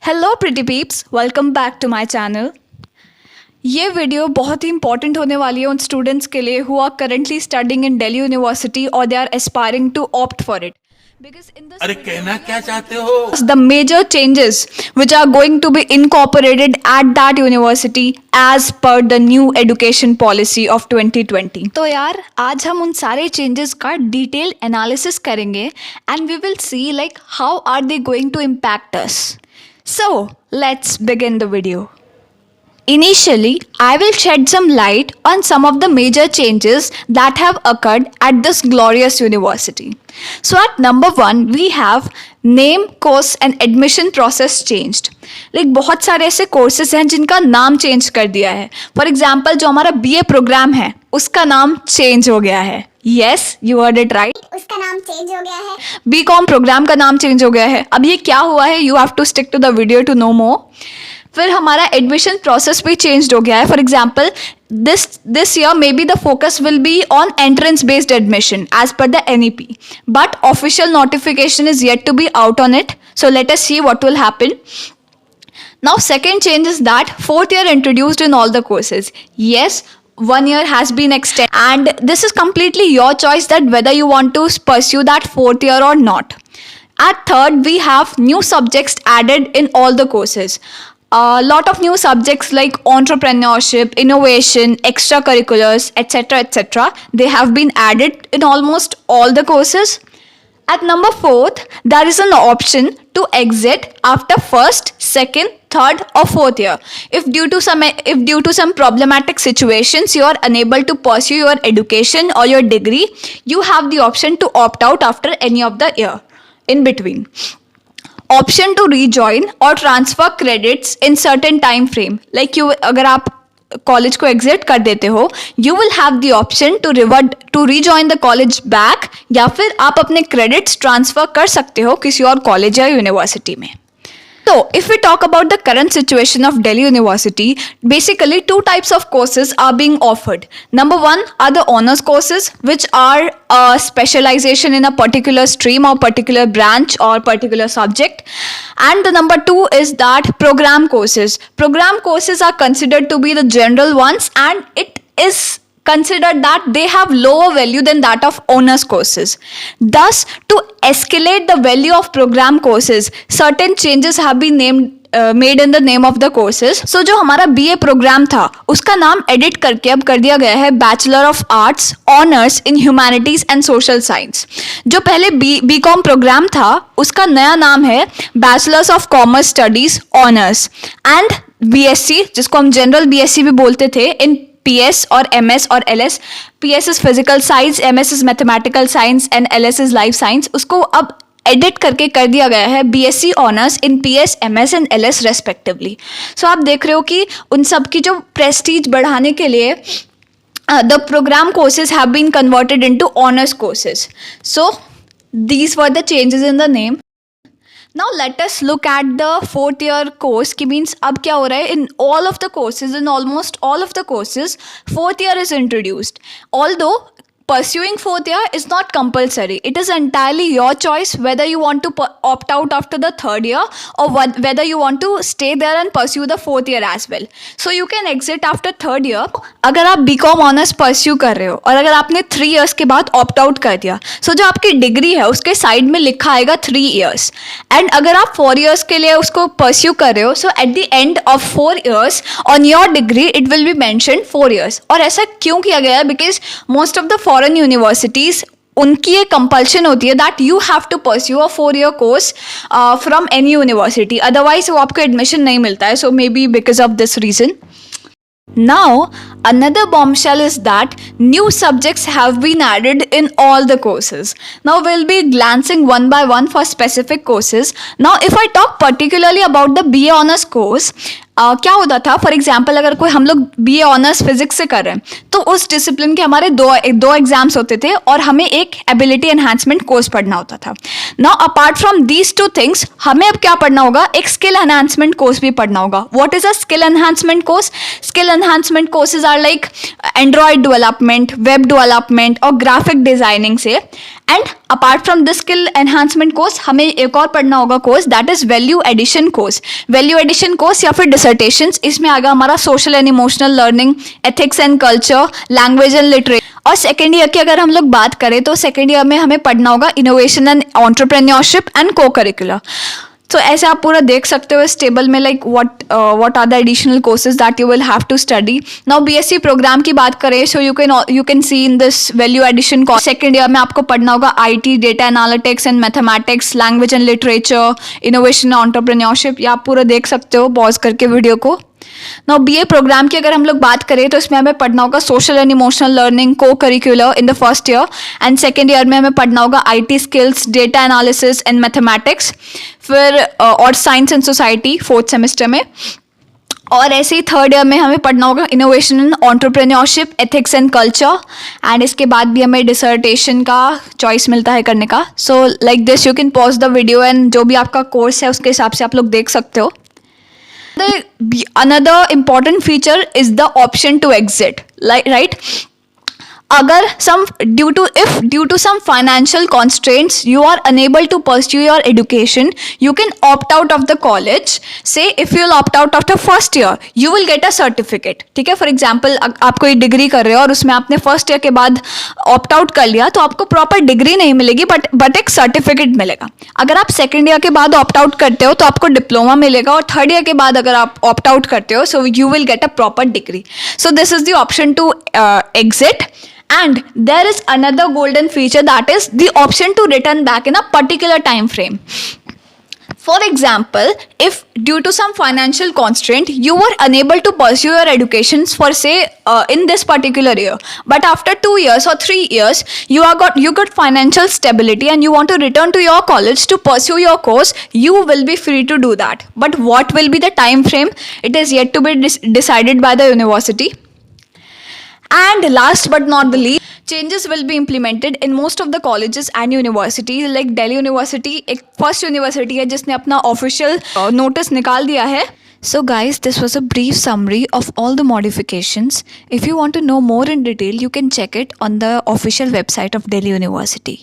Hello pretty peeps, welcome back to my channel. ये video बहुत ही इंपॉर्टेंट होने वाली है उन स्टूडेंट्स के लिए who are currently studying in Delhi University और they are aspiring to opt for it. अरे कहना क्या चाहते हो? The major changes which are going to be incorporated at that university as per the new education policy of 2020। तो यार आज हम उन सारे changes का detailed analysis करेंगे and we will see like how are they going to impact us। So let's begin the video। Initially, I will shed some light on some of the major changes that have occurred at this glorious university। So at number 1, we have name, course and admission process changed। Like बहुत सारे ऐसे courses हैं जिनका नाम change कर दिया है। For example, जो हमारा BA प्रोग्राम है उसका नाम change हो गया है। Yes, you heard it right। उसका नाम चेंज हो गया है। BCom प्रोग्राम का नाम चेंज हो गया है। अब ये क्या हुआ है, you have to stick to the video to know more। फिर हमारा एडमिशन प्रोसेस भी चेंज हो गया है। For example this year may be the focus will be on entrance based admission as per the NEP, but official notification is yet to be out on it, so let us see what will happen. Now second change is that fourth year introduced in all the courses। Yes, 1 year has been extended and this is completely your choice that whether you want to pursue that fourth year or not। At third, we have new subjects added in all the courses। A lot of new subjects like entrepreneurship, innovation, extracurriculars, etc. They have been added in almost all the courses। At number 4th, there is an option to exit after first, second, third or fourth year if due to some problematic situations you are unable to pursue your education or your degree, you have the option to opt out after any of the year in between। Option to rejoin और transfer credits in certain time frame, like you अगर आप college को exit कर देते हो you will have the option to rejoin the college back, या फिर आप अपने क्रेडिट्स ट्रांसफर कर सकते हो किसी और कॉलेज या यूनिवर्सिटी में। So, if we talk about the current situation of Delhi University, basically two types of courses are being offered। Number 1 are the honors courses, which are a specialization in a particular stream or particular branch or particular subject, and the number 2 is that program courses। Program courses are considered to be the general ones and it is considered that they have lower value than that of honors courses। Thus, to escalate the value of program courses, certain changes have been made in the name of the courses। So जो हमारा BA programme था उसका नाम edit करके अब कर दिया गया है bachelor of arts honours in humanities and social science. जो पहले BCom प्रोग्राम था उसका नया नाम है bachelors of commerce studies honours and BSc, जिसको हम जनरल BSc भी बोलते थे, इन PS और MS और LS। PS is physical science, MS is mathematical science and LS is life science. उसको अब एडिट करके कर दिया गया है BSc honours in PS, MS and LS respectively. सो आप देख रहे हो कि उन सब की जो प्रेस्टीज बढ़ाने के लिए the programme courses have been converted into honours courses. So these were the changes in the name. Now let us look at the fourth year course की means अब क्या हो रहा है in all of the courses, in almost all of the courses, fourth year is introduced। Although pursuing fourth year is not compulsory, it is entirely your choice whether you want to opt out after the third year or whether you want to stay there and pursue the fourth year as well। So you can exit after third year। अगर आप BCom honours pursue कर रहे हो और अगर आपने 3 years के बाद ऑप्ट आउट कर दिया, so जो आपकी डिग्री है उसके साइड में लिखा आएगा 3 years, एंड अगर आप 4 years के लिए उसको परस्यू कर रहे हो, so at the end of 4 years on your degree it will be mentioned 4 years। और ऐसा क्यों किया गया है? Because most of the foreign universities उनकी ये कंपल्शन होती है that you have to pursue a 4 year course from any university, otherwise वो आपको एडमिशन नहीं मिलता है। So maybe because of this reason. Now, another bombshell is that new subjects have been added in all the courses। Now, we'll be glancing one by one for specific courses। Now, if I talk particularly about the BA Honors course, क्या होता था, for example अगर कोई हम लोग BA honours physics से कर रहे हैं तो उस डिसिप्लिन के हमारे दो एग्जाम्स होते थे और हमें एक एबिलिटी एनहांसमेंट कोर्स पढ़ना होता था. Now apart from these two things हमें अब क्या पढ़ना होगा, एक स्किल एनहांसमेंट कोर्स भी पढ़ना होगा. What is a skill enhancement course? Skill enhancement courses are like Android development, web development और ग्राफिक डिजाइनिंग से. And apart from this skill enhancement course हमें एक और पढ़ना होगा course, that is value addition course. Value addition course या फिर dissertations, इसमें आएगा हमारा social and emotional learning, ethics and culture, language and literature. और सेकेंड ईयर की अगर हम लोग बात करें तो सेकेंड ईयर में हमें पढ़ना होगा इनोवेशन एंड एंटरप्रेन्योरशिप एंड को करिकुलर. तो ऐसे आप पूरा देख सकते हो इस टेबल में like what are the additional courses that you will have to study. Now BSc programme की बात करें so you can see in this value addition course second year में आपको पढ़ना होगा IT, data analytics and mathematics, language and literature, innovation and entrepreneurship. ये आप पूरा देख सकते हो पॉज करके वीडियो को. नाउ BA प्रोग्राम की अगर हम लोग बात करें तो इसमें हमें पढ़ना होगा सोशल एंड इमोशनल लर्निंग, को curricular in the first year. And second year में हमें पढ़ना होगा IT skills, data analysis and mathematics. फिर और science and society fourth semester में. और ऐसे ही थर्ड ईयर में हमें पढ़ना होगा innovation and entrepreneurship, ethics and culture. And इसके बाद भी हमें डिसर्टेशन का चॉइस मिलता है करने का. So like this you can pause the video and जो भी आपका कोर्स है उसके हिसाब से आप लोग देख सकते हो. Another important feature is the option to exit, right? अगर due to some financial constraints you are unable to pursue your education, you can opt out of the college. Say if you'll opt out after first year, you will get a certificate. ठीक है, for example आप कोई degree कर रहे हो और उसमें आपने फर्स्ट ईयर के बाद ऑप्ट आउट कर लिया तो आपको प्रॉपर डिग्री नहीं मिलेगी बट एक सर्टिफिकेट मिलेगा. अगर आप सेकेंड ईयर के बाद ऑप्ट आउट करते हो तो आपको डिप्लोमा मिलेगा और थर्ड ईयर के बाद अगर आप ऑप्ट आउट करते हो so you will get a proper degree. So this is the option to exit. And there is another golden feature, that is the option to return back in a particular time frame. For example, if due to some financial constraint you were unable to pursue your education for say in this particular year, but after 2 years or 3 years you got financial stability and you want to return to your college to pursue your course, you will be free to do that. But what will be the time frame? It is yet to be decided by the university. And last but not the least, changes will be implemented in most of the colleges and universities. Like Delhi University एक first university है जिसने अपना official notice निकाल दिया है. So guys, this was a brief summary of all the modifications. If you want to know more in detail, you can check it on the official website of Delhi University.